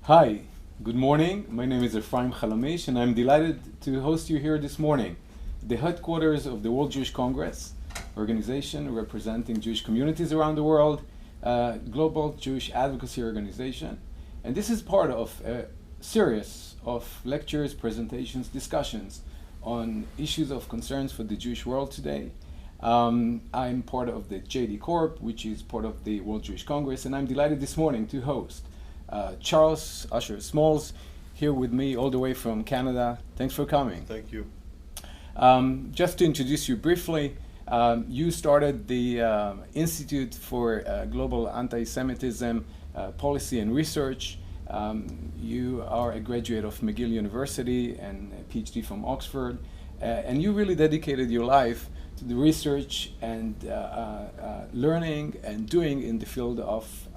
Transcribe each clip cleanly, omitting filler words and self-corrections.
Hi, good morning. My name is Ephraim Chalamish, and I'm delighted to host you here this morning, the headquarters of the World Jewish Congress, organization representing Jewish communities around the world, global Jewish advocacy organization. And this is part of a series of lectures, presentations, discussions on issues of concerns for the Jewish world today. I'm part of the JD Corp, which is part of the World Jewish Congress, and I'm delighted this morning to host Charles Usher Smalls here with me all the way from Canada. Thanks for coming. Thank you. Just to introduce you briefly, you started the Institute for Global Anti-Semitism Policy and Research. You are a graduate of McGill University and a PhD from Oxford, and you really dedicated your life to the research and learning and doing in the field of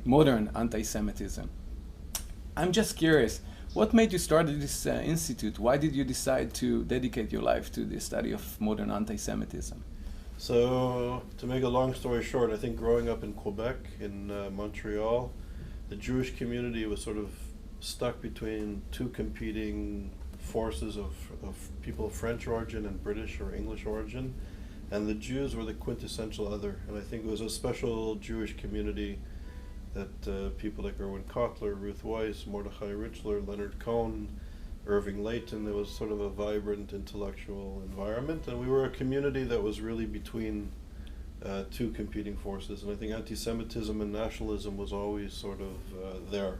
modern anti-Semitism. I'm just curious, what made you start this institute? Why did you decide to dedicate your life to the study of modern anti-Semitism? So, to make a long story short, I think growing up in Quebec, in Montreal, the Jewish community was sort of stuck between two competing forces of people of French origin and British or English origin, and the Jews were the quintessential other. And I think it was a special Jewish community that people like Erwin Kotler, Ruth Weiss, Mordechai Richler, Leonard Cohen, Irving Layton, there was sort of a vibrant intellectual environment, and we were a community that was really between two competing forces. And I think anti-Semitism and nationalism was always sort of there.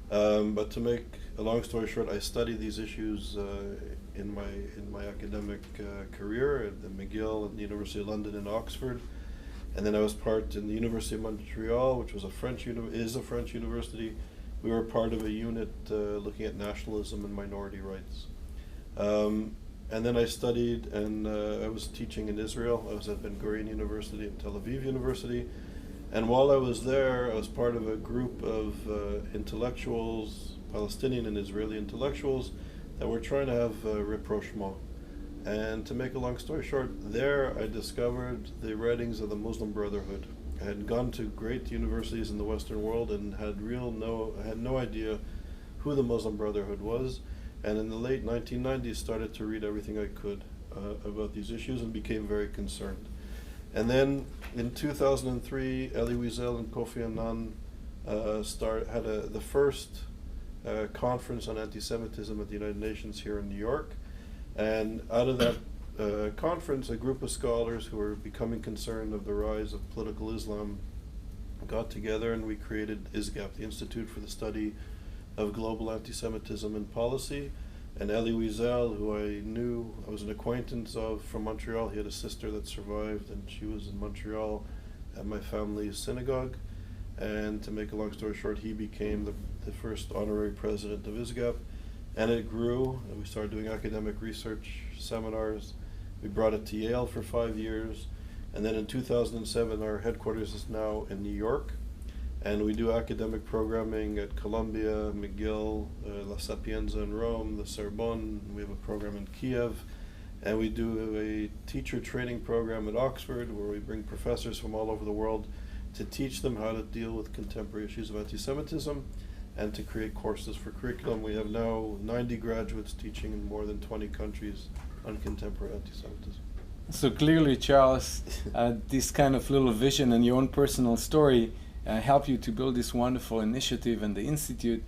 But to make a long story short, I studied these issues in my academic career at the McGill and the University of London and Oxford, and then I was part in the University of Montreal, which was a French university. We were part of a unit looking at nationalism and minority rights. And then I studied, and I was teaching in Israel. I was at Ben Gurion University and Tel Aviv University. And while I was there, I was part of a group of intellectuals, Palestinian and Israeli intellectuals, that were trying to have rapprochement. And to make a long story short, there I discovered the writings of the Muslim Brotherhood. I had gone to great universities in the Western world and had no idea who the Muslim Brotherhood was. And in the late 1990s, started to read everything I could about these issues and became very concerned. And then in 2003, Elie Wiesel and Kofi Annan had the first conference on anti-Semitism at the United Nations here in New York. And out of that conference, a group of scholars who were becoming concerned of the rise of political Islam got together, and we created ISGAP, the Institute for the Study of Global Anti-Semitism and Policy. And Elie Wiesel, who I was an acquaintance of from Montreal, he had a sister that survived, and she was in Montreal at my family's synagogue. And to make a long story short, he became the first honorary president of ISGAP. And it grew, and we started doing academic research seminars. We brought it to Yale for 5 years. And then in 2007, our headquarters is now in New York. And we do academic programming at Columbia, McGill, La Sapienza in Rome, the Sorbonne. We have a program in Kiev. And we do a teacher training program at Oxford, where we bring professors from all over the world to teach them how to deal with contemporary issues of anti-Semitism and to create courses for curriculum. We have now 90 graduates teaching in more than 20 countries on contemporary anti-Semitism. So clearly, Charles, this kind of little vision and your own personal story help you to build this wonderful initiative and the Institute.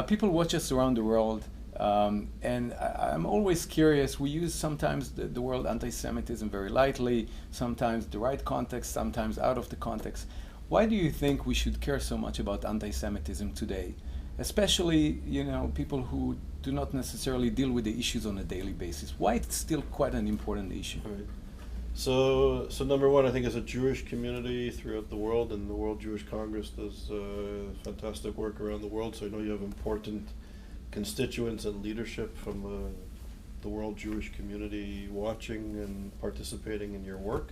People watch us around the world, and I'm always curious. We use sometimes the word anti-Semitism very lightly, sometimes the right context, sometimes out of the context. Why do you think we should care so much about anti-Semitism today? Especially, people who do not necessarily deal with the issues on a daily basis. Why it's still quite an important issue? Right. So number one, I think as a Jewish community throughout the world, and the World Jewish Congress does fantastic work around the world, so I know you have important constituents and leadership from the world Jewish community watching and participating in your work.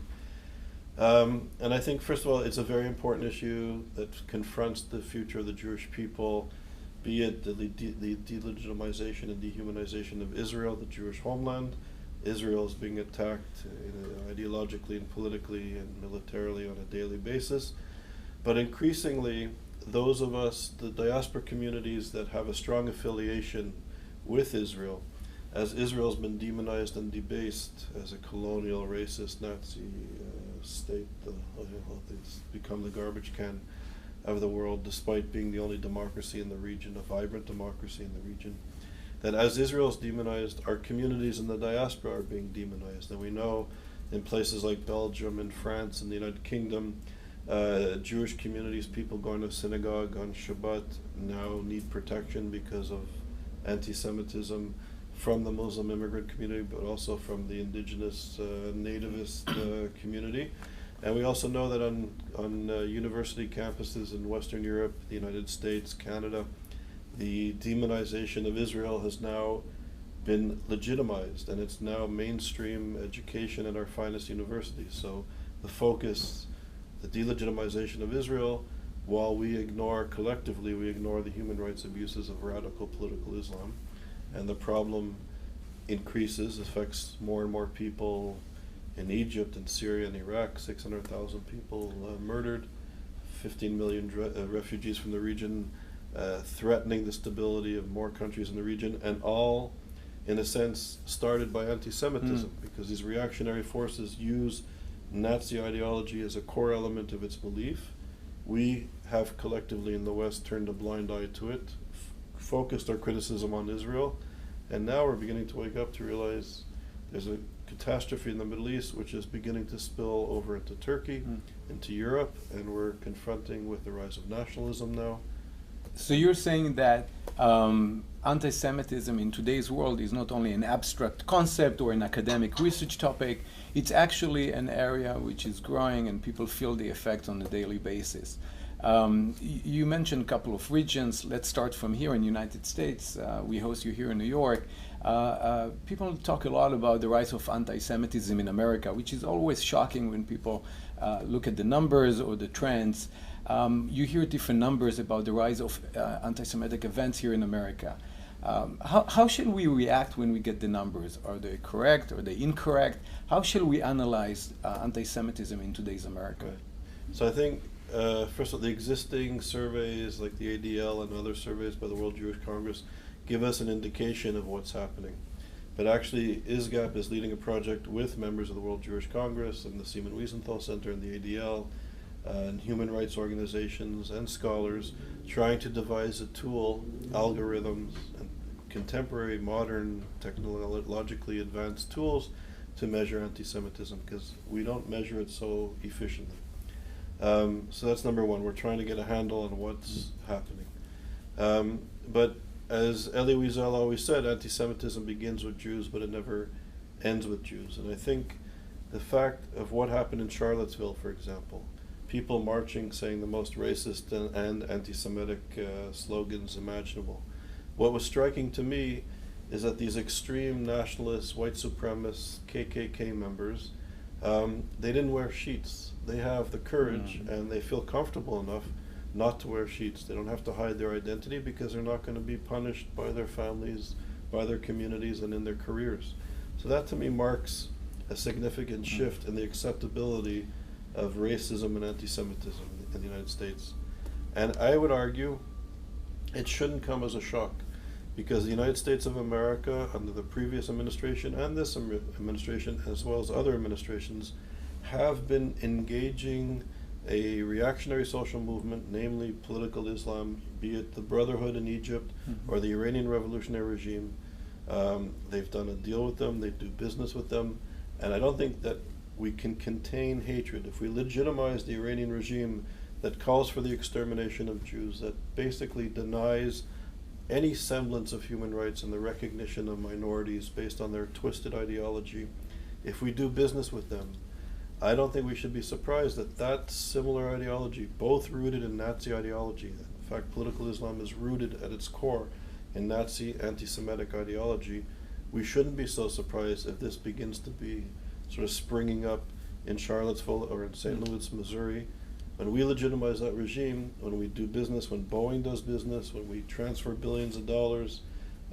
And I think, first of all, it's a very important issue that confronts the future of the Jewish people, be it the delegitimization and dehumanization of Israel, the Jewish homeland. Israel is being attacked ideologically and politically and militarily on a daily basis. But increasingly, those of us, the diaspora communities that have a strong affiliation with Israel, as Israel's been demonized and debased as a colonial, racist, Nazi state, it's become the garbage can of the world, despite being the only democracy in the region, a vibrant democracy in the region. That as Israel is demonized, our communities in the diaspora are being demonized. And we know in places like Belgium and France and the United Kingdom, Jewish communities, people going to synagogue on Shabbat now need protection because of anti-Semitism from the Muslim immigrant community, but also from the indigenous nativist community. And we also know that on university campuses in Western Europe, the United States, Canada, the demonization of Israel has now been legitimized, and it's now mainstream education at our finest universities. So the focus, the delegitimization of Israel, while collectively we ignore the human rights abuses of radical political Islam, and the problem increases, affects more and more people in Egypt and Syria and Iraq, 600,000 people murdered, 15 million refugees from the region, threatening the stability of more countries in the region, and all, in a sense, started by anti-Semitism, because these reactionary forces use Nazi ideology as a core element of its belief. We have collectively in the West turned a blind eye to it, focused our criticism on Israel, and now we're beginning to wake up to realize there's a catastrophe in the Middle East which is beginning to spill over into Turkey, into Europe, and we're confronting with the rise of nationalism now. So you're saying that anti-Semitism in today's world is not only an abstract concept or an academic research topic, it's actually an area which is growing and people feel the effect on a daily basis. You mentioned a couple of regions. Let's start from here in the United States. We host you here in New York. People talk a lot about the rise of anti-Semitism in America, which is always shocking when people look at the numbers or the trends. You hear different numbers about the rise of anti-Semitic events here in America. How should we react when we get the numbers? Are they correct? Are they incorrect? How should we analyze anti-Semitism in today's America? Right. So I think, first of all, the existing surveys like the ADL and other surveys by the World Jewish Congress give us an indication of what's happening. But actually, ISGAP is leading a project with members of the World Jewish Congress and the Simon Wiesenthal Center and the ADL and human rights organizations and scholars trying to devise a tool, algorithms, and contemporary, modern, technologically advanced tools to measure anti-Semitism, because we don't measure it so efficiently. So that's number one. We're trying to get a handle on what's happening. But as Elie Wiesel always said, anti-Semitism begins with Jews, but it never ends with Jews. And I think the fact of what happened in Charlottesville, for example, people marching saying the most racist and anti-Semitic slogans imaginable. What was striking to me is that these extreme nationalists, white supremacists, KKK members, they didn't wear sheets. They have the courage and they feel comfortable enough not to wear sheets. They don't have to hide their identity because they're not going to be punished by their families, by their communities, and in their careers. So that to me marks a significant shift in the acceptability of racism and anti-Semitism in the United States. And I would argue it shouldn't come as a shock, because the United States of America, under the previous administration and this administration, as well as other administrations, have been engaging a reactionary social movement, namely political Islam, be it the Brotherhood in Egypt or the Iranian revolutionary regime. They've done a deal with them, they do business with them, and I don't think that we can contain hatred. If we legitimize the Iranian regime that calls for the extermination of Jews, that basically denies any semblance of human rights and the recognition of minorities based on their twisted ideology, if we do business with them, I don't think we should be surprised that that similar ideology, both rooted in Nazi ideology, in fact political Islam is rooted at its core in Nazi anti-Semitic ideology, we shouldn't be so surprised if this begins to be sort of springing up in Charlottesville or in St. Louis, Missouri. When we legitimize that regime, when we do business, when Boeing does business, when we transfer billions of dollars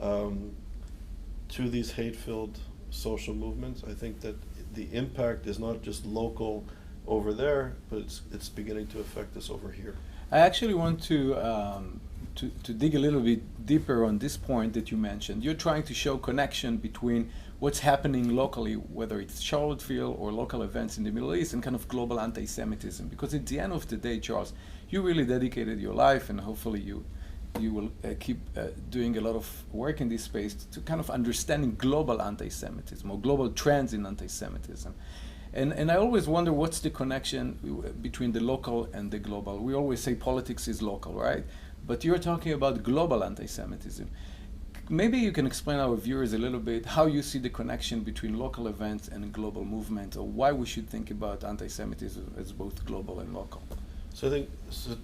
to these hate-filled social movements, I think that the impact is not just local over there, but it's beginning to affect us over here. I actually want to dig a little bit deeper on this point that you mentioned. You're trying to show connection between what's happening locally, whether it's Charlottesville or local events in the Middle East, and kind of global anti-Semitism. Because at the end of the day, Charles, you really dedicated your life, and hopefully you will keep doing a lot of work in this space to kind of understanding global anti-Semitism or global trends in anti-Semitism. And I always wonder what's the connection between the local and the global. We always say politics is local, right? But you're talking about global anti-Semitism. Maybe you can explain our viewers a little bit how you see the connection between local events and global movement, or why we should think about anti-Semitism as both global and local. So I think,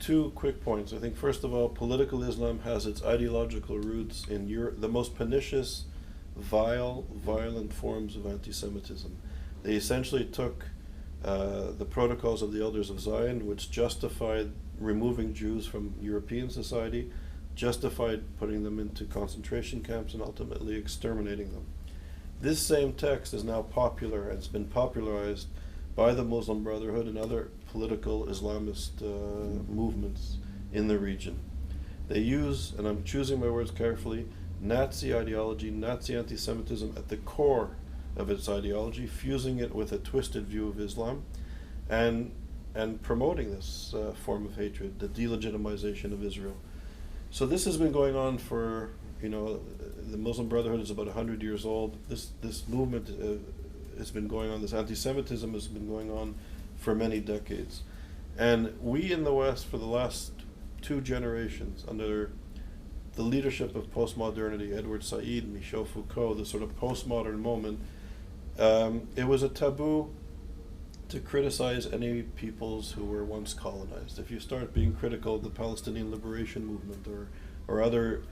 two quick points. I think first of all, political Islam has its ideological roots in the most pernicious, vile, violent forms of anti-Semitism. They essentially took the protocols of the Elders of Zion, which justified removing Jews from European society, justified putting them into concentration camps, and ultimately exterminating them. This same text is now popular, and it's been popularized by the Muslim Brotherhood and other political Islamist movements in the region. They use, and I'm choosing my words carefully, Nazi ideology, Nazi anti-Semitism at the core of its ideology, fusing it with a twisted view of Islam, and promoting this form of hatred, the delegitimization of Israel. So this has been going on for, the Muslim Brotherhood is about 100 years old. This movement has been going on, this anti-Semitism has been going on for many decades. And we in the West, for the last 2 generations, under the leadership of postmodernity, Edward Said, Michel Foucault, the sort of postmodern moment, it was a taboo to criticize any peoples who were once colonized. If you start being critical of the Palestinian Liberation Movement or other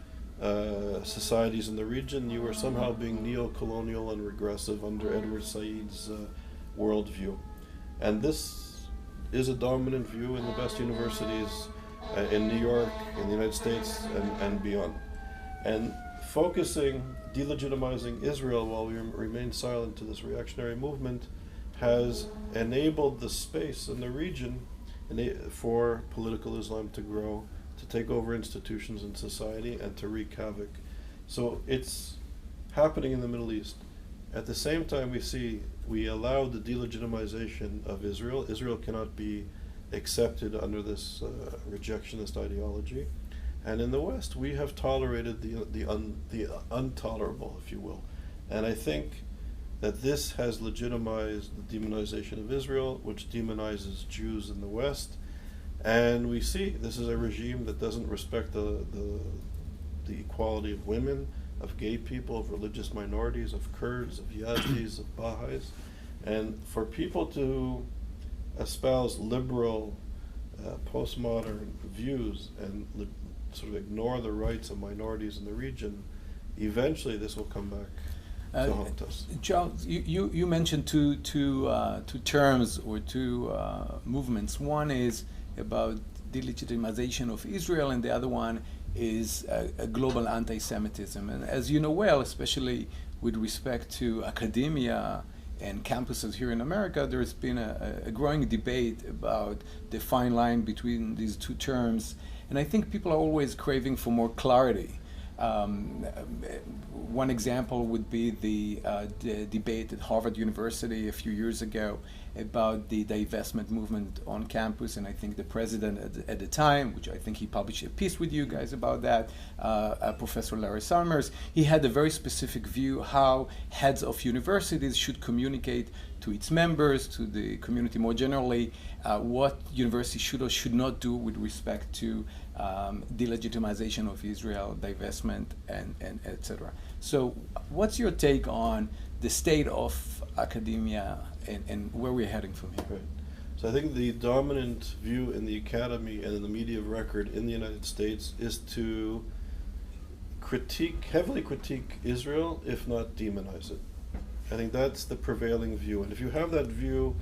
societies in the region, you were somehow being neo-colonial and regressive under Edward Said's worldview. And this is a dominant view in the best universities in New York, in the United States, and beyond. And focusing, delegitimizing Israel while we remain silent to this reactionary movement has enabled the space in the region for political Islam to grow, to take over institutions in society, and to wreak havoc. So it's happening in the Middle East. At the same time, we allow the delegitimization of Israel. Israel cannot be accepted under this rejectionist ideology. And in the West, we have tolerated the intolerable, if you will. And I think that this has legitimized the demonization of Israel, which demonizes Jews in the West. And we see this is a regime that doesn't respect the equality of women, of gay people, of religious minorities, of Kurds, of Yazidis, of Baha'is. And for people to espouse liberal, postmodern views and sort of ignore the rights of minorities in the region, eventually this will come back to haunt us. Charles, you mentioned two terms or two movements. One is about delegitimization of Israel, and the other one is a global anti-Semitism. And as you know well, especially with respect to academia and campuses here in America, there's been a growing debate about the fine line between these two terms. And I think people are always craving for more clarity. One example would be the debate at Harvard University a few years ago about the divestment movement on campus, and I think the president at the time, which I think he published a piece with you guys about that, Professor Larry Summers, he had a very specific view how heads of universities should communicate to its members, to the community more generally, what universities should or should not do with respect to delegitimization of Israel, divestment, and etc. So what's your take on the state of academia and where we're heading from here? Right. So I think the dominant view in the academy and in the media of record in the United States is to heavily critique Israel, if not demonize it. I think that's the prevailing view. And if you have that view,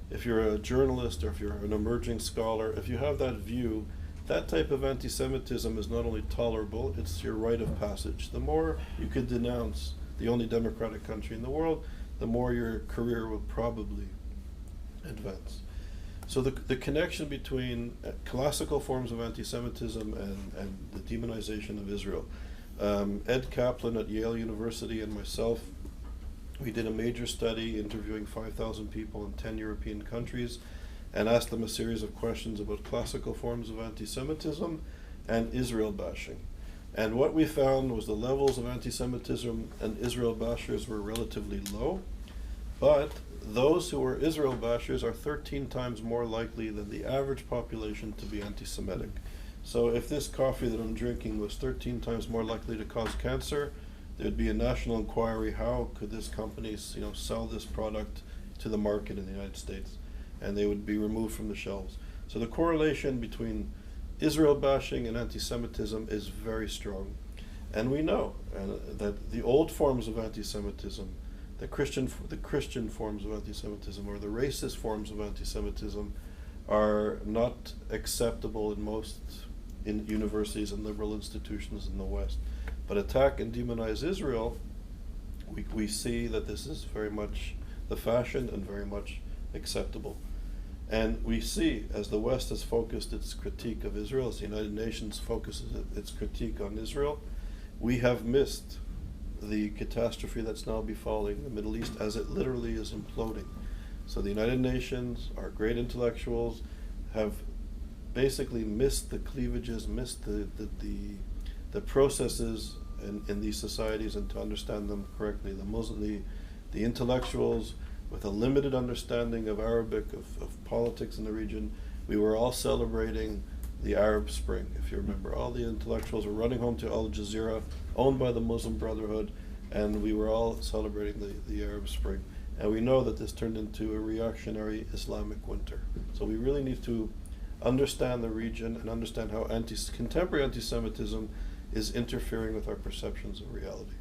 if you're a journalist or if you're an emerging scholar, if you have that view, that type of anti-Semitism is not only tolerable, it's your rite of passage. The more you could denounce the only democratic country in the world, the more your career will probably advance. So the connection between classical forms of anti-Semitism and the demonization of Israel. Ed Kaplan at Yale University and myself, we did a major study interviewing 5,000 people in 10 European countries and asked them a series of questions about classical forms of anti-Semitism and Israel bashing. And what we found was the levels of anti-Semitism and Israel bashers were relatively low, but those who were Israel bashers are 13 times more likely than the average population to be anti-Semitic. So if this coffee that I'm drinking was 13 times more likely to cause cancer, there'd be a national inquiry, how could this company sell this product to the market in the United States? And they would be removed from the shelves. So the correlation between Israel bashing and anti-Semitism is very strong. And we know that the old forms of anti-Semitism, the Christian forms of anti-Semitism or the racist forms of anti-Semitism are not acceptable in universities and liberal institutions in the West. But attack and demonize Israel, we see that this is very much the fashion and very much acceptable. And we see, as the West has focused its critique of Israel, as the United Nations focuses its critique on Israel, we have missed the catastrophe that's now befalling the Middle East as it literally is imploding. So the United Nations, our great intellectuals, have basically missed the cleavages, missed the processes in these societies, and to understand them correctly. The intellectuals, with a limited understanding of Arabic, of politics in the region, we were all celebrating the Arab Spring. If you remember, all the intellectuals were running home to Al Jazeera, owned by the Muslim Brotherhood, and we were all celebrating the Arab Spring. And we know that this turned into a reactionary Islamic winter. So we really need to understand the region and understand how contemporary anti-Semitism is interfering with our perceptions of reality.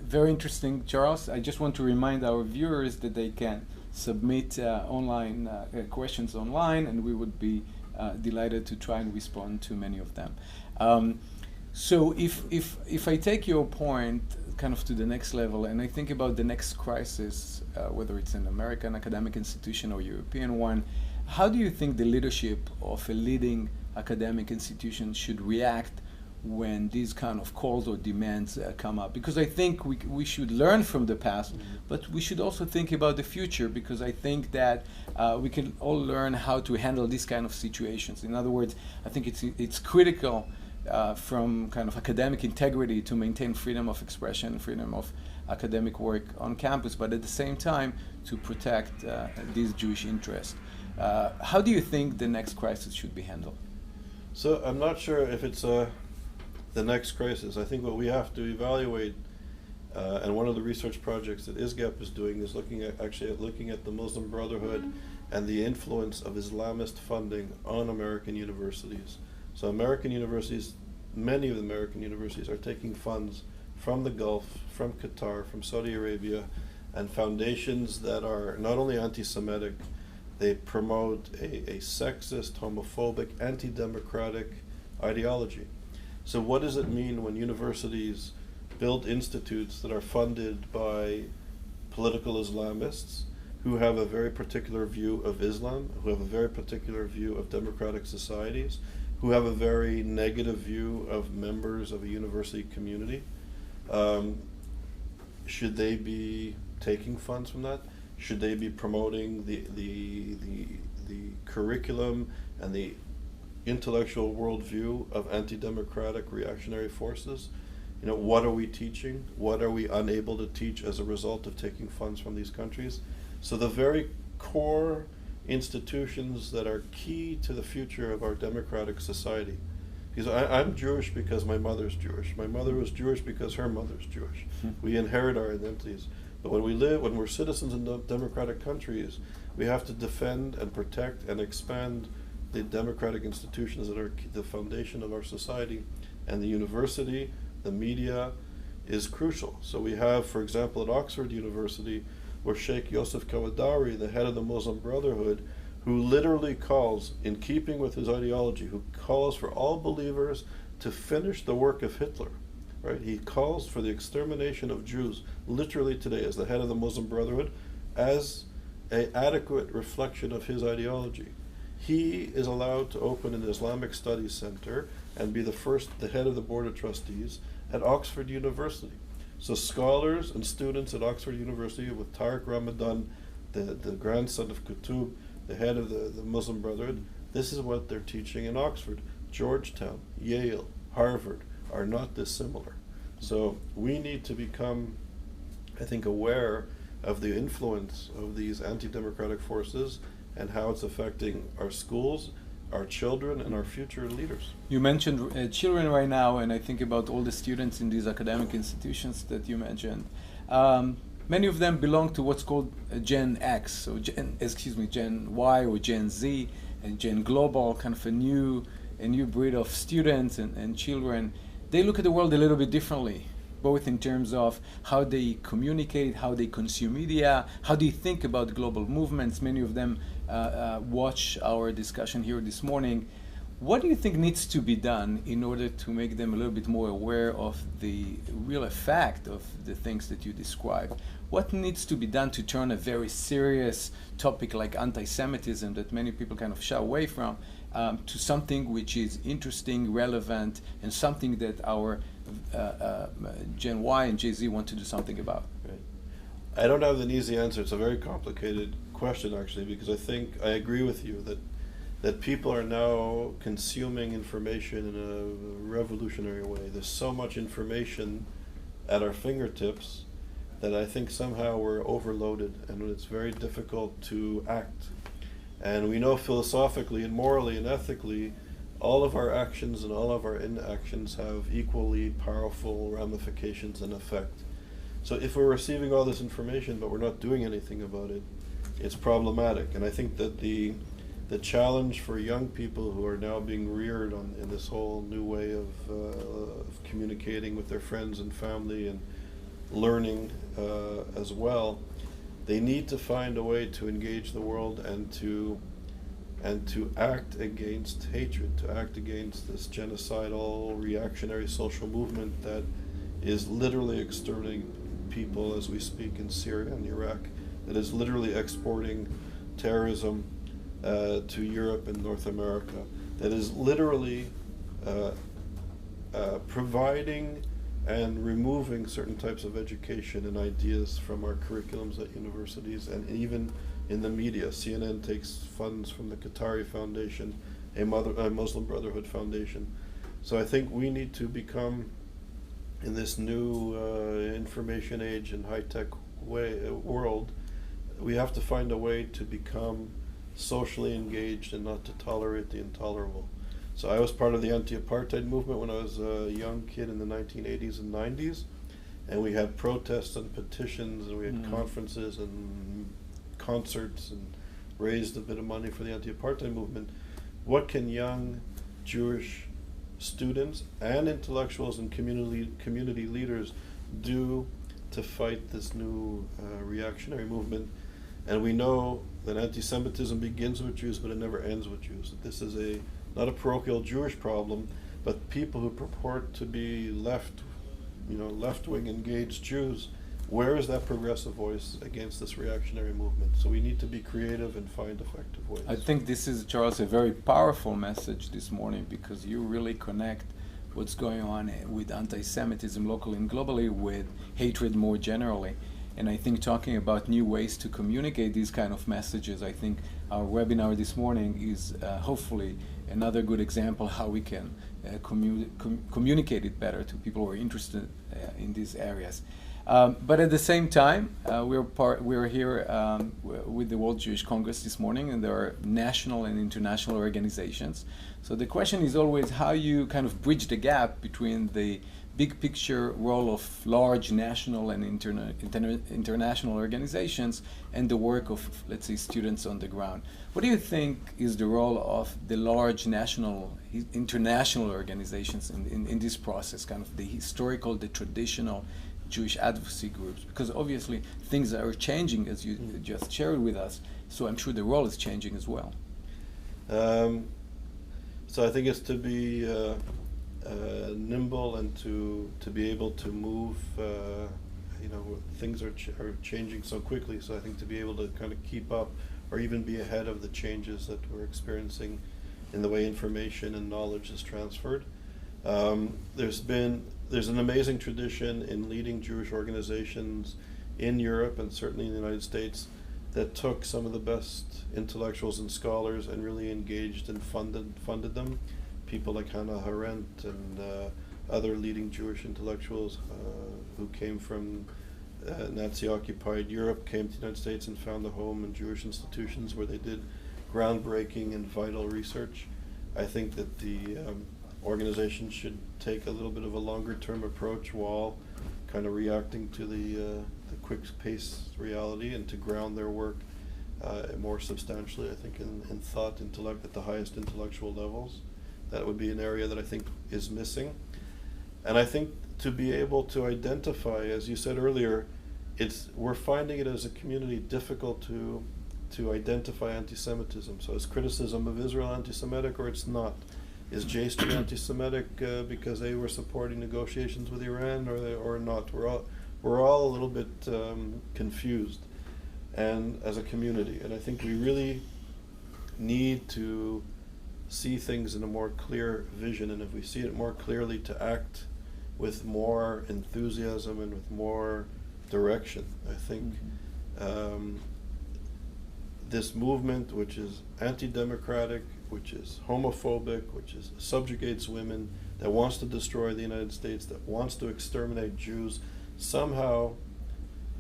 Very interesting, Charles. I just want to remind our viewers that they can submit online questions online, and we would be delighted to try and respond to many of them. So if I take your point kind of to the next level, and I think about the next crisis, whether it's an American academic institution or European one, how do you think the leadership of a leading academic institution should react when these kind of calls or demands come up? Because I think we should learn from the past, but we should also think about the future, because I think that we can all learn how to handle these kind of situations. In other words, I think it's critical from kind of academic integrity to maintain freedom of expression, freedom of academic work on campus, but at the same time to protect these Jewish interests. How do you think the next crisis should be handled? So I'm not sure if it's the next crisis. I think what we have to evaluate, and one of the research projects that ISGAP is doing, is looking at the Muslim Brotherhood and the influence of Islamist funding on American universities. So American universities, many of the American universities are taking funds from the Gulf, from Qatar, from Saudi Arabia, and foundations that are not only anti-Semitic, they promote a sexist, homophobic, anti-democratic ideology. So what does it mean when universities build institutes that are funded by political Islamists who have a very particular view of Islam, who have a very particular view of democratic societies, who have a very negative view of members of a university community? Should they be taking funds from that? Should they be promoting the curriculum and the intellectual worldview of anti-democratic reactionary forces? What are we teaching? What are we unable to teach as a result of taking funds from these countries? So the very core institutions that are key to the future of our democratic society. Because I'm Jewish because my mother's Jewish. My mother was Jewish because her mother's Jewish. We inherit our identities. But when we're citizens in democratic countries, we have to defend and protect and expand the democratic institutions that are the foundation of our society. And the university, the media, is crucial. So we have, for example, at Oxford University, where Sheikh Yosef Kawadari, the head of the Muslim Brotherhood, who literally calls, in keeping with his ideology, who calls for all believers to finish the work of Hitler. Right? He calls for the extermination of Jews, literally today, as the head of the Muslim Brotherhood, as an adequate reflection of his ideology. He is allowed to open an Islamic Studies Center and be the head of the Board of Trustees at Oxford University. So scholars and students at Oxford University with Tariq Ramadan, the grandson of Qutb, the head of the Muslim Brotherhood, this is what they're teaching in Oxford. Georgetown, Yale, Harvard are not dissimilar. So we need to become, I think, aware of the influence of these anti-democratic forces and how it's affecting our schools, our children, and our future leaders. You mentioned children right now, and I think about all the students in these academic institutions that you mentioned. Many of them belong to what's called Gen X, so Gen Y or Gen Z, and Gen Global, kind of a new breed of students and children. They look at the world a little bit differently, both in terms of how they communicate, how they consume media, how they think about global movements. Many of them watch our discussion here this morning. What do you think needs to be done in order to make them a little bit more aware of the real effect of the things that you describe? What needs to be done to turn a very serious topic like anti-Semitism that many people kind of shy away from to something which is interesting, relevant, and something that our Gen Y and Gen Z want to do something about? Right. I don't have an easy answer. It's a very complicated question, actually, because I agree with you that people are now consuming information in a revolutionary way. There's so much information at our fingertips that I think somehow we're overloaded and it's very difficult to act. And we know philosophically and morally and ethically all of our actions and all of our inactions have equally powerful ramifications and effect. So if we're receiving all this information but we're not doing anything about it, it's problematic. And I think that the challenge for young people who are now being reared in this whole new way of communicating with their friends and family and learning as well, they need to find a way to engage the world and to act against hatred, to act against this genocidal, reactionary social movement that is literally exterminating people as we speak in Syria and Iraq, that is literally exporting terrorism to Europe and North America, that is literally providing and removing certain types of education and ideas from our curriculums at universities and even in the media. CNN takes funds from the Qatari Foundation, a Muslim Brotherhood Foundation. So I think we need to become, in this new information age and high-tech world, we have to find a way to become socially engaged and not to tolerate the intolerable. So I was part of the anti-apartheid movement when I was a young kid in the 1980s and 90s, and we had protests and petitions, and we had conferences and concerts and raised a bit of money for the anti-apartheid movement. What can young Jewish students and intellectuals and community leaders do to fight this new reactionary movement? And we know that anti-Semitism begins with Jews, but it never ends with Jews. This is not a parochial Jewish problem, but people who purport to be left-wing engaged Jews. Where is that progressive voice against this reactionary movement? So we need to be creative and find effective ways. I think this is, Charles, a very powerful message this morning, because you really connect what's going on with anti-Semitism locally and globally with hatred more generally. And I think talking about new ways to communicate these kind of messages, I think our webinar this morning is hopefully another good example how we can communicate it better to people who are interested in these areas. But at the same time, we're here with the World Jewish Congress this morning, and there are national and international organizations. So the question is always how you kind of bridge the gap between the big picture role of large national and international organizations and the work of, let's say, students on the ground. What do you think is the role of the large national, international organizations in this process, kind of the historical, the traditional Jewish advocacy groups? Because obviously things are changing, as you just shared with us, so I'm sure the role is changing as well. So I think it's to be nimble and to be able to move things are changing so quickly. So I think to be able to kind of keep up or even be ahead of the changes that we're experiencing in the way information and knowledge is transferred. There's an amazing tradition in leading Jewish organizations in Europe and certainly in the United States that took some of the best intellectuals and scholars and really engaged and funded them. People like Hannah Arendt and other leading Jewish intellectuals who came from Nazi-occupied Europe, came to the United States and found a home in Jewish institutions where they did groundbreaking and vital research. I think that the organization should take a little bit of a longer-term approach while kind of reacting to the quick-paced reality, and to ground their work more substantially, I think, in thought, intellect at the highest intellectual levels. That would be an area that I think is missing. And I think to be able to identify, as you said earlier, we're finding it as a community difficult to identify anti-Semitism. So is criticism of Israel anti-Semitic or it's not? Is J Street anti-Semitic because they were supporting negotiations with Iran or not? We're all a little bit confused, and as a community, and I think we really need to see things in a more clear vision, and if we see it more clearly, to act with more enthusiasm and with more direction. I think this movement, which is anti-democratic, which is homophobic, which subjugates women, that wants to destroy the United States, that wants to exterminate Jews, somehow,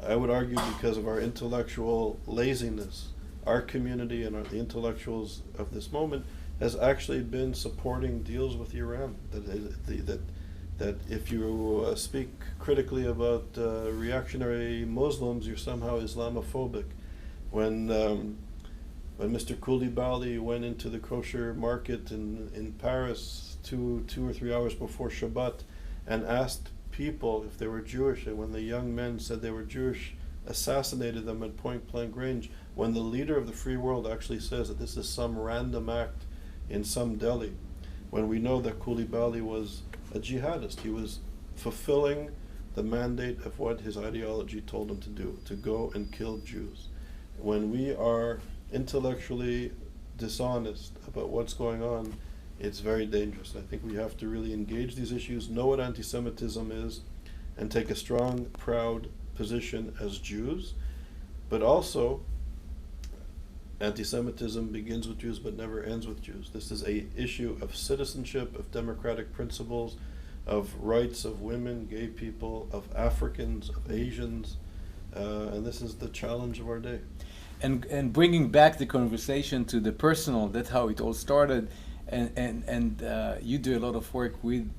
I would argue because of our intellectual laziness, our community and the intellectuals of this moment has actually been supporting deals with Iran. That if you speak critically about reactionary Muslims, you're somehow Islamophobic. When Mr. Koulibaly went into the kosher market in Paris two or 3 hours before Shabbat and asked people if they were Jewish, and when the young men said they were Jewish, assassinated them at point-blank range, when the leader of the free world actually says that this is some random act in some Delhi, when we know that Koulibaly was a jihadist. He was fulfilling the mandate of what his ideology told him to do, to go and kill Jews. When we are intellectually dishonest about what's going on, it's very dangerous. I think we have to really engage these issues, know what anti-Semitism is, and take a strong, proud position as Jews. But also, anti-Semitism begins with Jews but never ends with Jews. This is an issue of citizenship, of democratic principles, of rights of women, gay people, of Africans, of Asians, and this is the challenge of our day. And bringing back the conversation to the personal, that's how it all started. And you do a lot of work with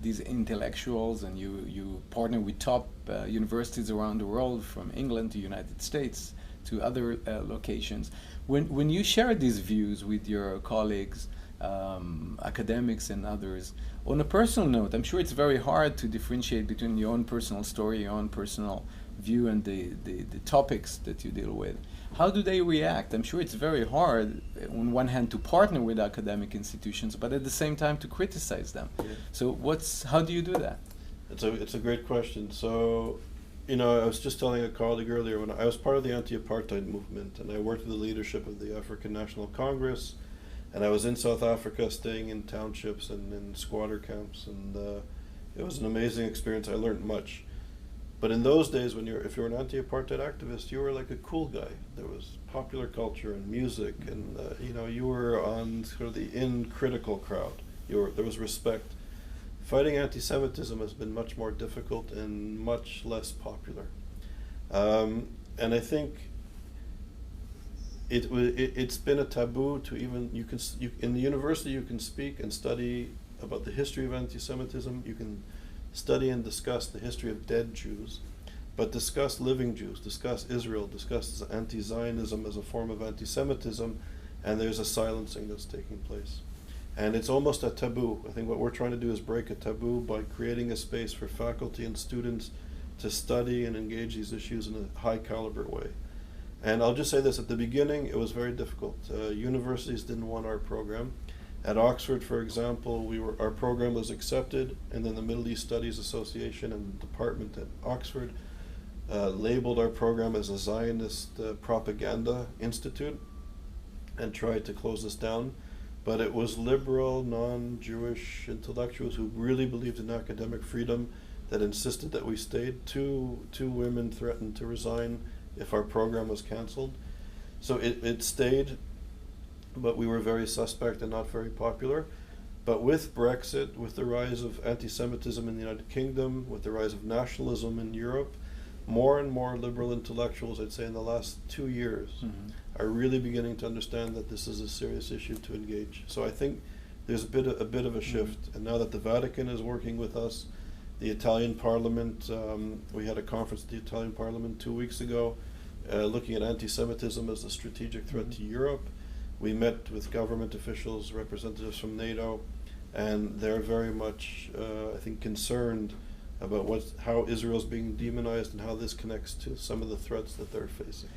these intellectuals, and you partner with top universities around the world, from England to United States to other locations. When you share these views with your colleagues, academics and others, on a personal note, I'm sure it's very hard to differentiate between your own personal story, your own personal view, and the topics that you deal with. How do they react? I'm sure it's very hard, on one hand, to partner with academic institutions, but at the same time to criticize them. Yeah. So how do you do that? It's a great question. So, I was just telling a colleague earlier, when I was part of the anti-apartheid movement, and I worked with the leadership of the African National Congress, and I was in South Africa staying in townships and in squatter camps, and it was an amazing experience. I learned much. But in those days, if you were an anti-apartheid activist, you were like a cool guy. There was popular culture and music, and you were on sort of the critical crowd. There was respect. Fighting anti-Semitism has been much more difficult and much less popular. And I think it's been a taboo to even in the university you can speak and study about the history of anti-Semitism. You can study and discuss the history of dead Jews, but discuss living Jews, discuss Israel, discuss anti-Zionism as a form of anti-Semitism, and there's a silencing that's taking place. And it's almost a taboo. I think what we're trying to do is break a taboo by creating a space for faculty and students to study and engage these issues in a high caliber way. And I'll just say this, at the beginning it was very difficult. Universities didn't want our program. At Oxford, for example, our program was accepted, and then the Middle East Studies Association and the department at Oxford labeled our program as a Zionist propaganda institute and tried to close us down. But it was liberal, non-Jewish intellectuals who really believed in academic freedom that insisted that we stayed. Two women threatened to resign if our program was canceled. So it stayed, but we were very suspect and not very popular. But with Brexit, with the rise of anti-Semitism in the United Kingdom, with the rise of nationalism in Europe, more and more liberal intellectuals, I'd say in the last 2 years, are really beginning to understand that this is a serious issue to engage. So I think there's a bit of a shift. And now that the Vatican is working with us, the Italian Parliament, we had a conference at the Italian Parliament 2 weeks ago, looking at anti-Semitism as a strategic threat to Europe. We met with government officials, representatives from NATO, and they're very much, I think, concerned about how Israel's being demonized and how this connects to some of the threats that they're facing.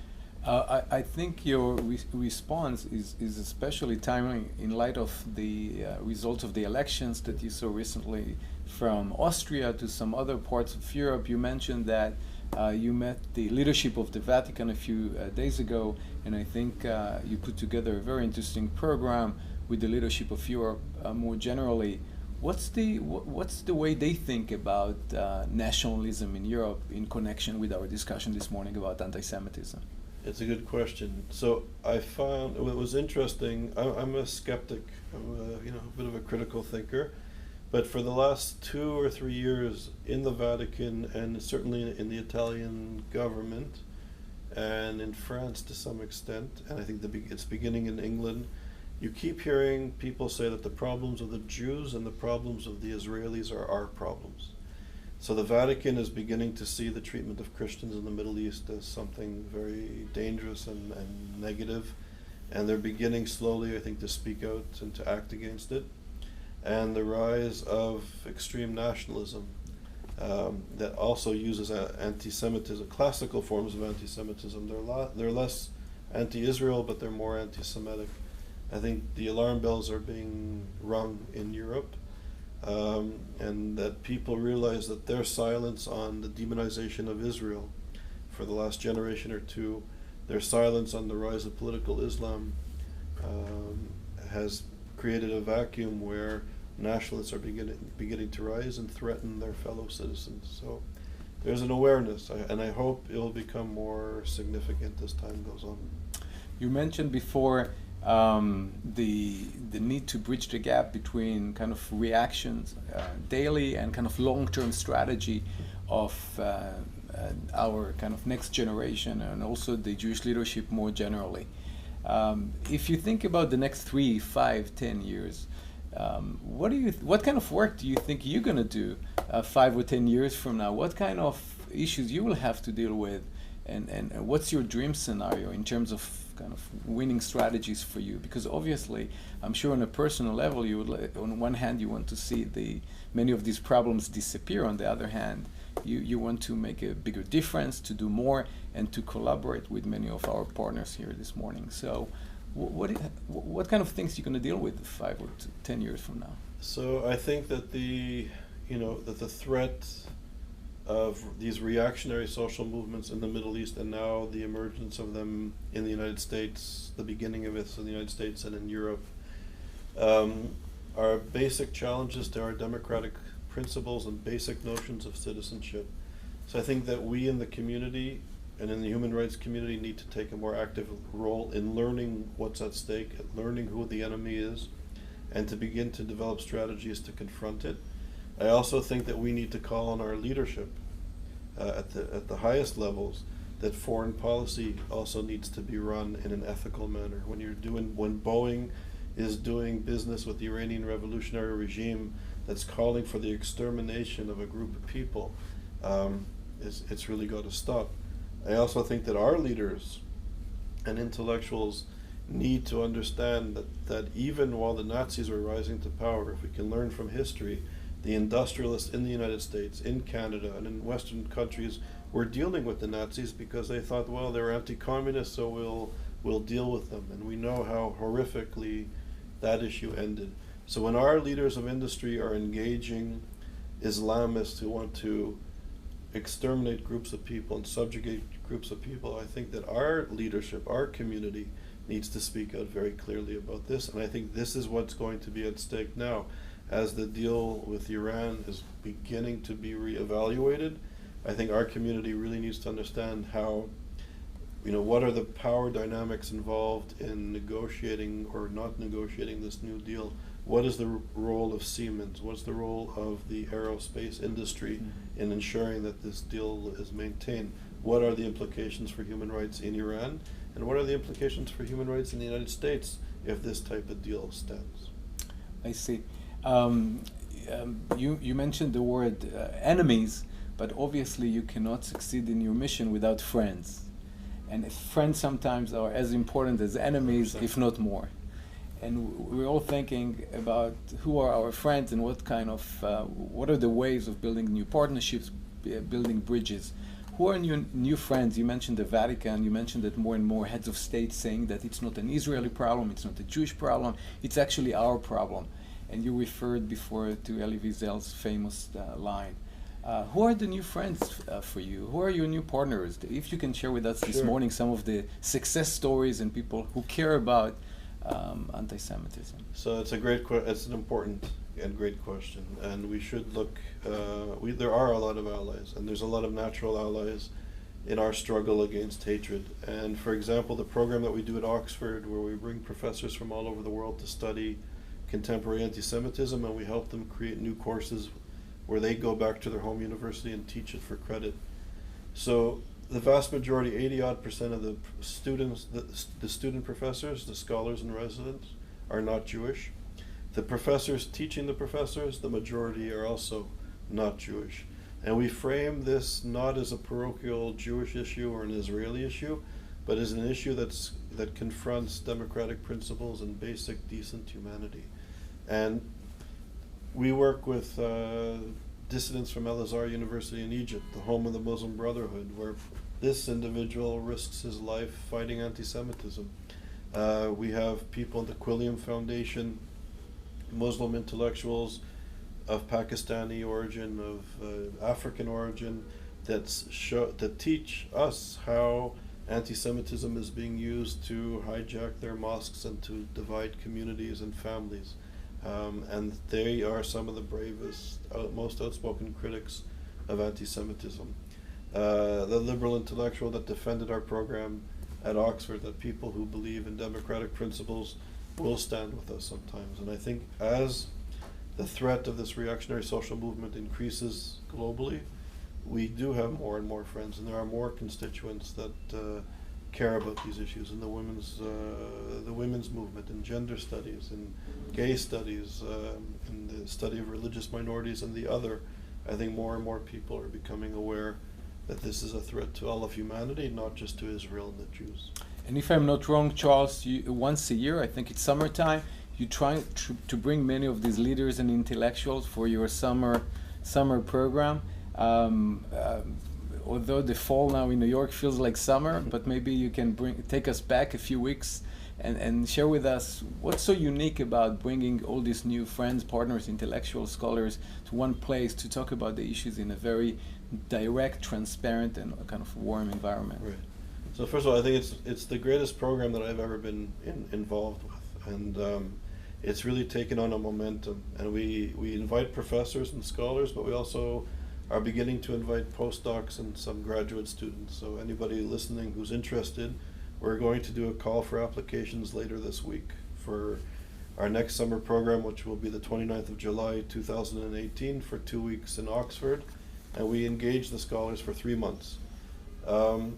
I think your response is especially timely in light of the results of the elections that you saw recently from Austria to some other parts of Europe. You mentioned that you met the leadership of the Vatican a few days ago, and I think you put together a very interesting program with the leadership of Europe more generally. What's the way they think about nationalism in Europe in connection with our discussion this morning about anti-Semitism? It's a good question. So I found it was interesting. I'm a skeptic. I'm a bit of a critical thinker. But for the last 2 or 3 years in the Vatican, and certainly in the Italian government, and in France to some extent, and I think it's beginning in England, you keep hearing people say that the problems of the Jews and the problems of the Israelis are our problems. So the Vatican is beginning to see the treatment of Christians in the Middle East as something very dangerous and negative, and they're beginning slowly, I think, to speak out and to act against it. And the rise of extreme nationalism that also uses anti-Semitism, classical forms of anti-Semitism. They're less anti-Israel, but they're more anti-Semitic. I think the alarm bells are being rung in Europe, and that people realize that their silence on the demonization of Israel for the last generation or two, their silence on the rise of political Islam has created a vacuum where nationalists are beginning to rise and threaten their fellow citizens. So there's an awareness, and I hope it will become more significant as time goes on. You mentioned before the need to bridge the gap between kind of reactions daily and kind of long-term strategy of our kind of next generation and also the Jewish leadership more generally. If you think about the next 3, 5, 10 years, what kind of work do you think you're going to do 5 or 10 years from now? What kind of issues you will have to deal with, and what's your dream scenario in terms of kind of winning strategies for you? Because obviously, I'm sure on a personal level, you would, on one hand, you want to see many of these problems disappear. On the other hand, you want to make a bigger difference, to do more, and to collaborate with many of our partners here this morning. So what kind of things you're going to deal with 5 or 10 years from now? So I think that the threat of these reactionary social movements in the Middle East, and now the emergence of them in the United States, the beginning of it in the United States and in Europe, are basic challenges to our democratic principles and basic notions of citizenship. So I think that we in the community and in the human rights community need to take a more active role in learning what's at stake, learning who the enemy is, and to begin to develop strategies to confront it. I also think that we need to call on our leadership at the highest levels that foreign policy also needs to be run in an ethical manner. When Boeing is doing business with the Iranian revolutionary regime that's calling for the extermination of a group of people, it's really got to stop. I also think that our leaders and intellectuals need to understand that even while the Nazis were rising to power, if we can learn from history, the industrialists in the United States, in Canada, and in Western countries were dealing with the Nazis because they thought, well, they're anti-communist, so we'll deal with them. And we know how horrifically that issue ended. So when our leaders of industry are engaging Islamists who want to exterminate groups of people and subjugate groups of people, I think that our leadership, our community, needs to speak out very clearly about this. And I think this is what's going to be at stake now. As the deal with Iran is beginning to be reevaluated, I think our community really needs to understand how, what are the power dynamics involved in negotiating or not negotiating this new deal? What is the role of Siemens? What's the role of the aerospace industry in ensuring that this deal is maintained? What are the implications for human rights in Iran? And what are the implications for human rights in the United States if this type of deal stands? I see. You mentioned the word enemies, but obviously you cannot succeed in your mission without friends. And friends sometimes are as important as enemies, 100%. If not more. And we're all thinking about who are our friends and what are the ways of building new partnerships, building bridges. Who are your new friends? You mentioned the Vatican. You mentioned that more and more heads of state saying that it's not an Israeli problem, it's not a Jewish problem, it's actually our problem. And you referred before to Elie Wiesel's famous line. Who are the new friends for you? Who are your new partners? If you can share with us this morning some of the success stories and people who care about anti-Semitism. So it's it's an important and great question, and we should look. There are a lot of allies, and there's a lot of natural allies in our struggle against hatred. And for example, the program that we do at Oxford, where we bring professors from all over the world to study contemporary anti-Semitism, and we help them create new courses where they go back to their home university and teach it for credit. So the vast majority, 80-odd% of the students, the student professors, the scholars and residents, are not Jewish. The professors teaching the professors, the majority are also not Jewish. And we frame this not as a parochial Jewish issue or an Israeli issue, but as an issue that confronts democratic principles and basic decent humanity. And we work with dissidents from El Azhar University in Egypt, the home of the Muslim Brotherhood, where this individual risks his life fighting anti-Semitism. We have people at the Quilliam Foundation, Muslim intellectuals of Pakistani origin, of African origin, that teach us how anti-Semitism is being used to hijack their mosques and to divide communities and families. And they are some of the bravest, most outspoken critics of anti-Semitism. The liberal intellectual that defended our program at Oxford, that people who believe in democratic principles will stand with us sometimes. And I think as the threat of this reactionary social movement increases globally, we do have more and more friends, and there are more constituents that care about these issues in the women's movement, in gender studies, in gay studies, in the study of religious minorities and the other. I think more and more people are becoming aware that this is a threat to all of humanity, not just to Israel and the Jews. And if I'm not wrong, Charles, once a year, I think it's summertime, you try to bring many of these leaders and intellectuals for your summer program. Although the fall now in New York feels like summer, but maybe you can take us back a few weeks and share with us what's so unique about bringing all these new friends, partners, intellectual scholars to one place to talk about the issues in a very direct, transparent, and kind of warm environment. Right. So first of all, I think it's the greatest program that I've ever been involved with, and it's really taken on a momentum. And we invite professors and scholars, but we also are beginning to invite postdocs and some graduate students. So anybody listening who's interested, we're going to do a call for applications later this week for our next summer program, which will be the 29th of July 2018 for 2 weeks in Oxford. And we engage the scholars for 3 months. And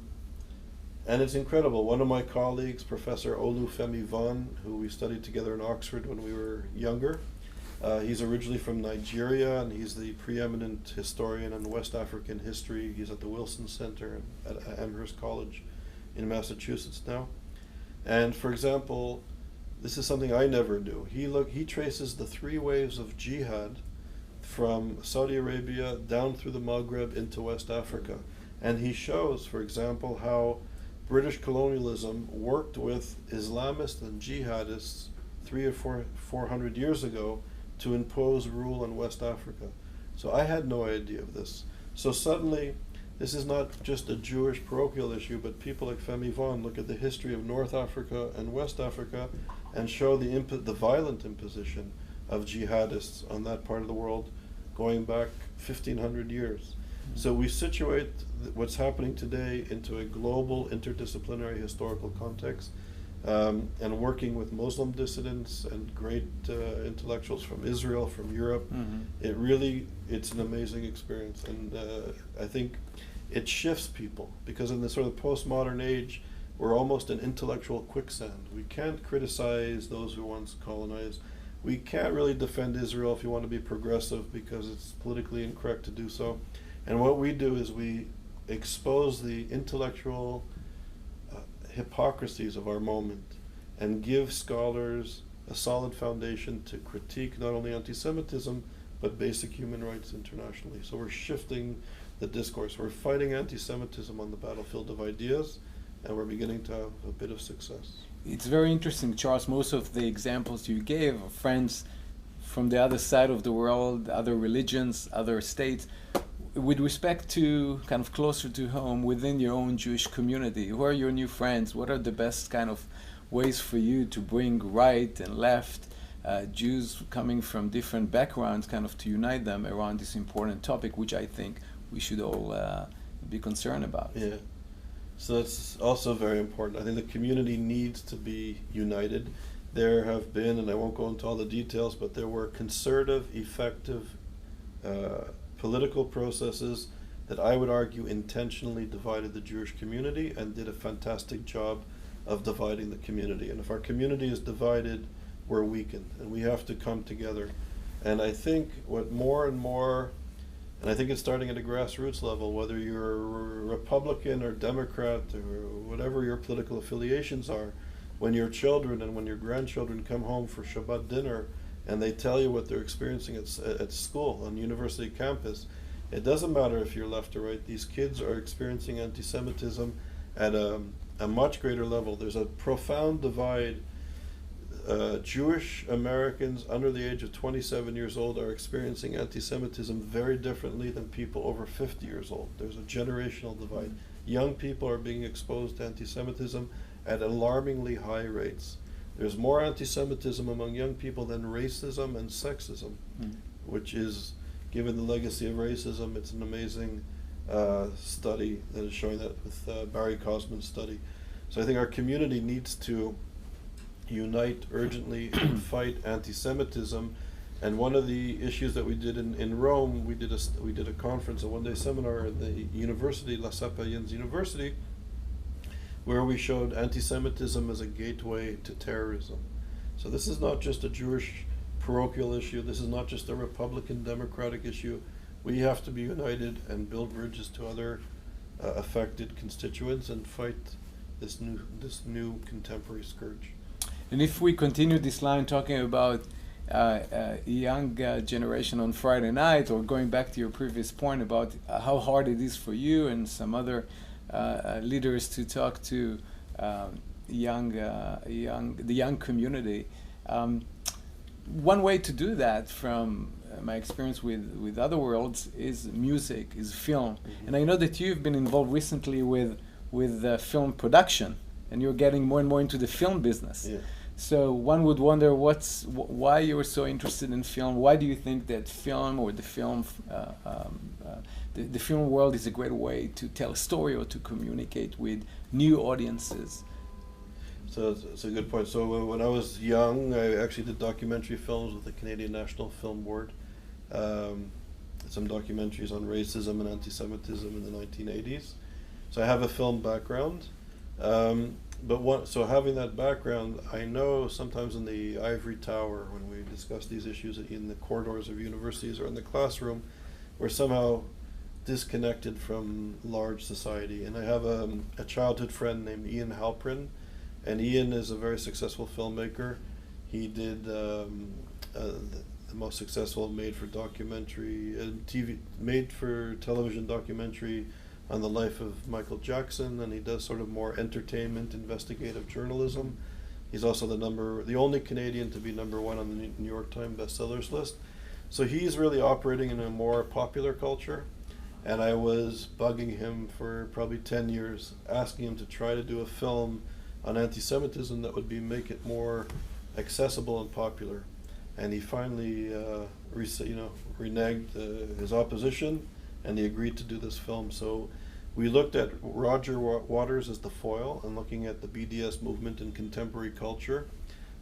it's incredible. One of my colleagues, Professor Olufemi Van, who we studied together in Oxford when we were younger, he's originally from Nigeria, and he's the preeminent historian in West African history. He's at the Wilson Center at Amherst College in Massachusetts now. And for example, this is something I never knew. He traces the 3 waves of jihad from Saudi Arabia down through the Maghreb into West Africa. And he shows, for example, how British colonialism worked with Islamists and jihadists 300 or 400 years ago to impose rule on West Africa. So I had no idea of this. So suddenly, this is not just a Jewish parochial issue, but people like Femi Vaughan look at the history of North Africa and West Africa and show the violent imposition of jihadists on that part of the world going back 1,500 years. So we situate what's happening today into a global interdisciplinary historical context, and working with Muslim dissidents and great intellectuals from Israel, from Europe. It's an amazing experience, and I think it shifts people, because in this sort of postmodern age, we're almost an intellectual quicksand. We can't criticize those who once colonized. We can't really defend Israel if you want to be progressive, because it's politically incorrect to do so. And what we do is we expose the intellectual hypocrisies of our moment and give scholars a solid foundation to critique not only anti-Semitism, but basic human rights internationally. So we're shifting the discourse. We're fighting anti-Semitism on the battlefield of ideas, and we're beginning to have a bit of success. It's very interesting, Charles. Most of the examples you gave are friends from the other side of the world, other religions, other states. With respect to kind of closer to home, within your own Jewish community, who are your new friends? What are the best kind of ways for you to bring right and left Jews coming from different backgrounds, kind of to unite them around this important topic, which I think we should all be concerned about? Yeah. So that's also very important. I think the community needs to be united. There have been, and I won't go into all the details, but there were concerted, effective political processes that I would argue intentionally divided the Jewish community and did a fantastic job of dividing the community. And if our community is divided, we're weakened, and we have to come together. And I think what more and more, and I think it's starting at a grassroots level, whether you're Republican or Democrat or whatever your political affiliations are, when your children and when your grandchildren come home for Shabbat dinner and they tell you what they're experiencing at school, on university campus, it doesn't matter if you're left or right. These kids are experiencing anti-Semitism at a much greater level. There's a profound divide. Jewish Americans under the age of 27 years old are experiencing anti-Semitism very differently than people over 50 years old. There's a generational divide. Young people are being exposed to anti-Semitism at alarmingly high rates. There's more anti-Semitism among young people than racism and sexism, which is, given the legacy of racism, it's an amazing study that is showing that with Barry Cosman's study. So I think our community needs to unite urgently and fight anti-Semitism. And one of the issues that we did in Rome, we did a conference, a one-day seminar at the university, La Sapienza University, where we showed anti-Semitism as a gateway to terrorism. So this is not just a Jewish parochial issue. This is not just a Republican Democratic issue. We have to be united and build bridges to other affected constituents and fight this new contemporary scourge. And if we continue this line talking about young generation on Friday night, or going back to your previous point about how hard it is for you and some other leaders to talk to the young community. One way to do that, from my experience with other worlds, is music, is film. And I know that you've been involved recently with film production, and you're getting more and more into the film business. Yeah. So one would wonder why you were so interested in film. Why do you think that film, or the film world, is a great way to tell a story or to communicate with new audiences? So it's a good point. So when I was young, I actually did documentary films with the Canadian National Film Board. Some documentaries on racism and anti-Semitism in the 1980s. So I have a film background. So having that background, I know sometimes in the ivory tower, when we discuss these issues in the corridors of universities or in the classroom, we're somehow disconnected from large society. And I have a childhood friend named Ian Halprin, and Ian is a very successful filmmaker. He did the most successful made-for-television documentary on the life of Michael Jackson, and he does sort of more entertainment, investigative journalism. He's also the only Canadian to be #1 on the New York Times bestsellers list. So he's really operating in a more popular culture. And I was bugging him for probably 10 years, asking him to try to do a film on anti-Semitism that would make it more accessible and popular. And he finally reneged his opposition, and he agreed to do this film. So we looked at Roger Waters as the foil and looking at the BDS movement in contemporary culture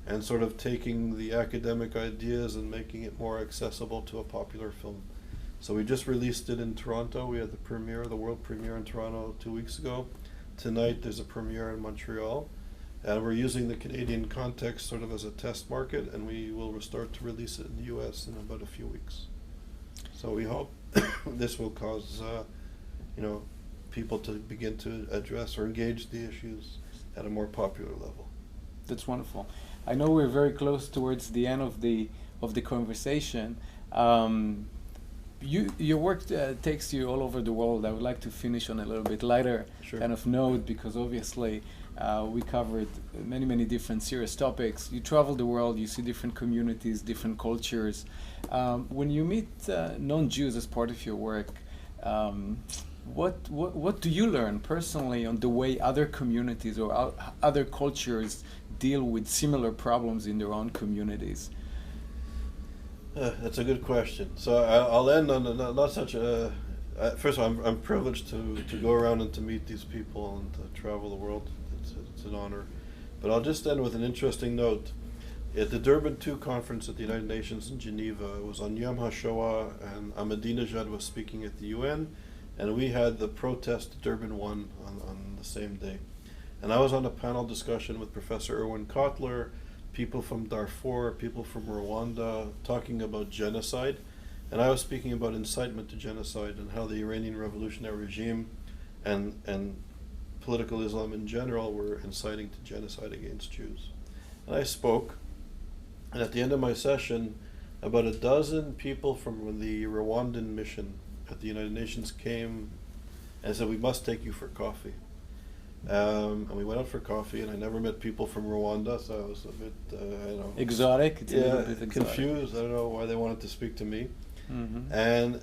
and sort of taking the academic ideas and making it more accessible to a popular film. So we just released it in Toronto. We had the world premiere in Toronto 2 weeks ago. Tonight there's a premiere in Montreal. And we're using the Canadian context sort of as a test market, and we will start to release it in the US in about a few weeks. So we hope this will cause people to begin to address or engage the issues at a more popular level. That's wonderful. I know we're very close towards the end of the conversation. Your work takes you all over the world. I would like to finish on a little bit lighter kind of note, because obviously we covered many different serious topics. You travel the world, you see different communities, different cultures. When you meet non-Jews as part of your work, what do you learn personally on the way other communities or other cultures deal with similar problems in their own communities? That's a good question. So I'll end on not such a. First of all, I'm privileged to go around and to meet these people and to travel the world. It's an honor. But I'll just end with an interesting note. At the Durban II conference at the United Nations in Geneva, it was on Yom HaShoah, and Ahmadinejad was speaking at the UN, and we had the protest Durban 1 on the same day. And I was on a panel discussion with Professor Erwin Kotler, people from Darfur, people from Rwanda, talking about genocide. And I was speaking about incitement to genocide and how the Iranian revolutionary regime and political Islam in general were inciting to genocide against Jews. And I spoke, and at the end of my session, about a dozen people from the Rwandan mission at the United Nations came and said, "We must take you for coffee." And we went out for coffee, and I never met people from Rwanda, so I was a bit, exotic. It's a little bit exotic. Confused. I don't know why they wanted to speak to me. Mm-hmm. And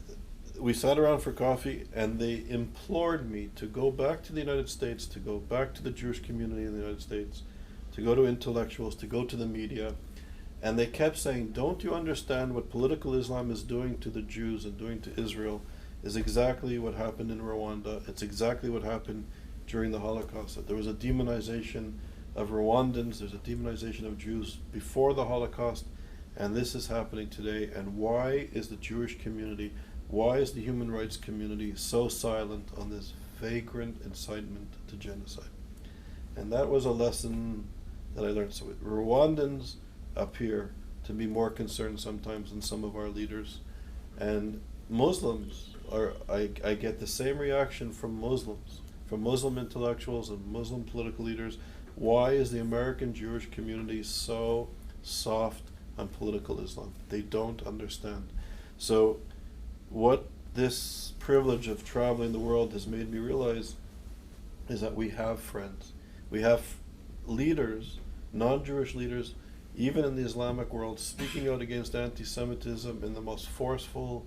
we sat around for coffee, and they implored me to go back to the United States, to go back to the Jewish community in the United States, to go to intellectuals, to go to the media. And they kept saying, "Don't you understand what political Islam is doing to the Jews and doing to Israel is exactly what happened in Rwanda. It's exactly what happened during the Holocaust. That there was a demonization of Rwandans, there's a demonization of Jews before the Holocaust, and this is happening today. And why is the Jewish community, why is the human rights community so silent on this vagrant incitement to genocide?" And that was a lesson that I learned. So Rwandans appear to be more concerned sometimes than some of our leaders. And Muslims I get the same reaction from Muslims, from Muslim intellectuals and Muslim political leaders. Why is the American Jewish community so soft on political Islam? They don't understand. So what this privilege of traveling the world has made me realize is that we have friends. We have leaders, non-Jewish leaders, even in the Islamic world, speaking out against anti-Semitism in the most forceful,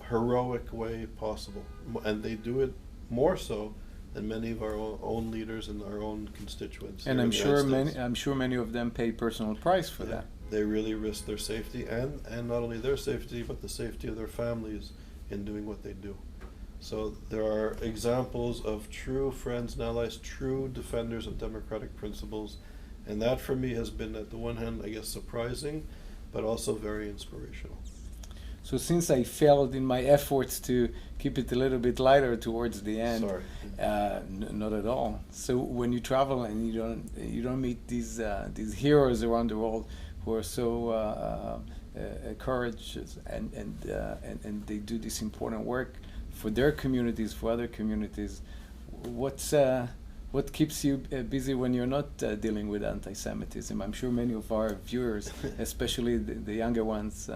heroic way possible. And they do it more so than many of our own leaders and our own constituents. And I'm sure many of them pay personal price for that. They really risk their safety and not only their safety, but the safety of their families in doing what they do. So there are examples of true friends and allies, true defenders of democratic principles. And that for me has been, at the one hand, I guess, surprising, but also very inspirational. So since I failed in my efforts to keep it a little bit lighter towards the end, Sorry. Not at all. So when you travel and you don't meet these heroes around the world who are so courageous and they do this important work for their communities, for other communities, what keeps you busy when you're not dealing with anti-Semitism? I'm sure many of our viewers, especially the younger ones,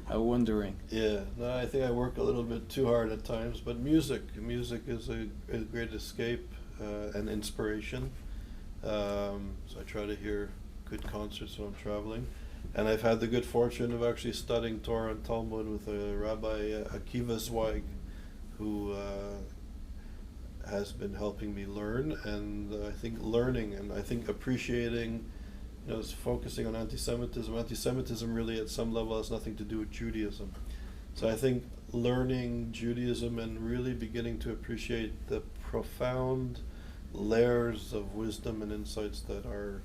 are wondering. Yeah, no, I think I work a little bit too hard at times, but music is a great escape and inspiration. So I try to hear good concerts when I'm traveling. And I've had the good fortune of actually studying Torah and Talmud with Rabbi Akiva Zweig, who has been helping me learn, and I think learning, and I think appreciating, is focusing on anti-Semitism. Anti-Semitism really at some level has nothing to do with Judaism. So I think learning Judaism and really beginning to appreciate the profound layers of wisdom and insights that our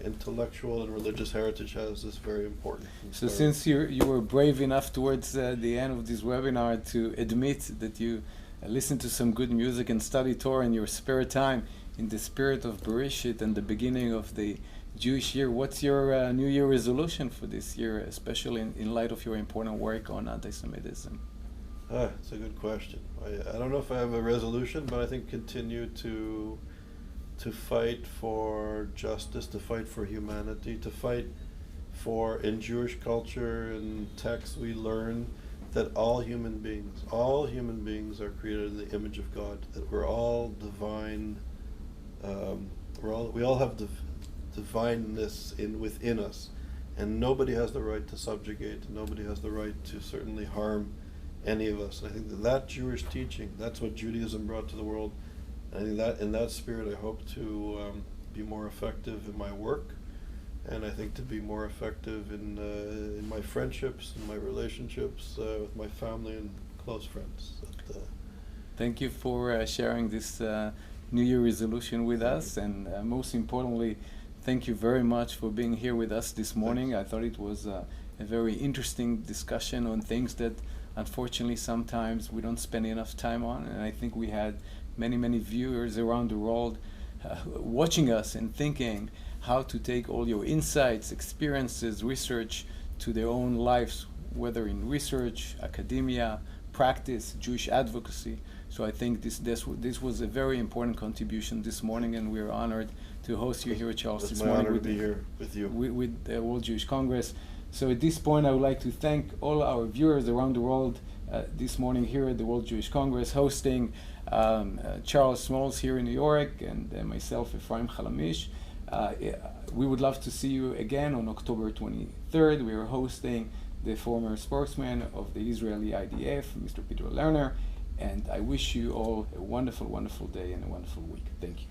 intellectual and religious heritage has is very important. So since you were brave enough towards the end of this webinar to admit that you listen to some good music and study Torah in your spare time, in the spirit of Bereshit and the beginning of the Jewish year, what's your New Year resolution for this year, especially in light of your important work on anti-Semitism? It's a good question. I don't know if I have a resolution, but I think continue to fight for justice, to fight for humanity, to fight for, in Jewish culture and texts we learn that all human beings are created in the image of God, that we're all divine, we all have divineness within us, and nobody has the right to subjugate, nobody has the right to certainly harm any of us. And I think that Jewish teaching, that's what Judaism brought to the world. And I think that in that spirit I hope to be more effective in my work, and I think to be more effective in my friendships, in my relationships with my family and close friends. Thank you for sharing this New Year resolution with us, and most importantly, thank you very much for being here with us this morning. Thanks. I thought it was a very interesting discussion on things that unfortunately sometimes we don't spend enough time on, and I think we had many viewers around the world watching us and thinking how to take all your insights, experiences, research to their own lives, whether in research, academia, practice, Jewish advocacy. So I think this was a very important contribution this morning, and we're honored to host you here at Charles this morning. It's my honor to be here with you. With the World Jewish Congress. So at this point, I would like to thank all our viewers around the world this morning here at the World Jewish Congress, hosting Charles Smalls here in New York, and myself, Ephraim Chalamish. We would love to see you again on October 23rd. We are hosting the former spokesman of the Israeli IDF, Mr. Peter Lerner, and I wish you all a wonderful day and a wonderful week. Thank you.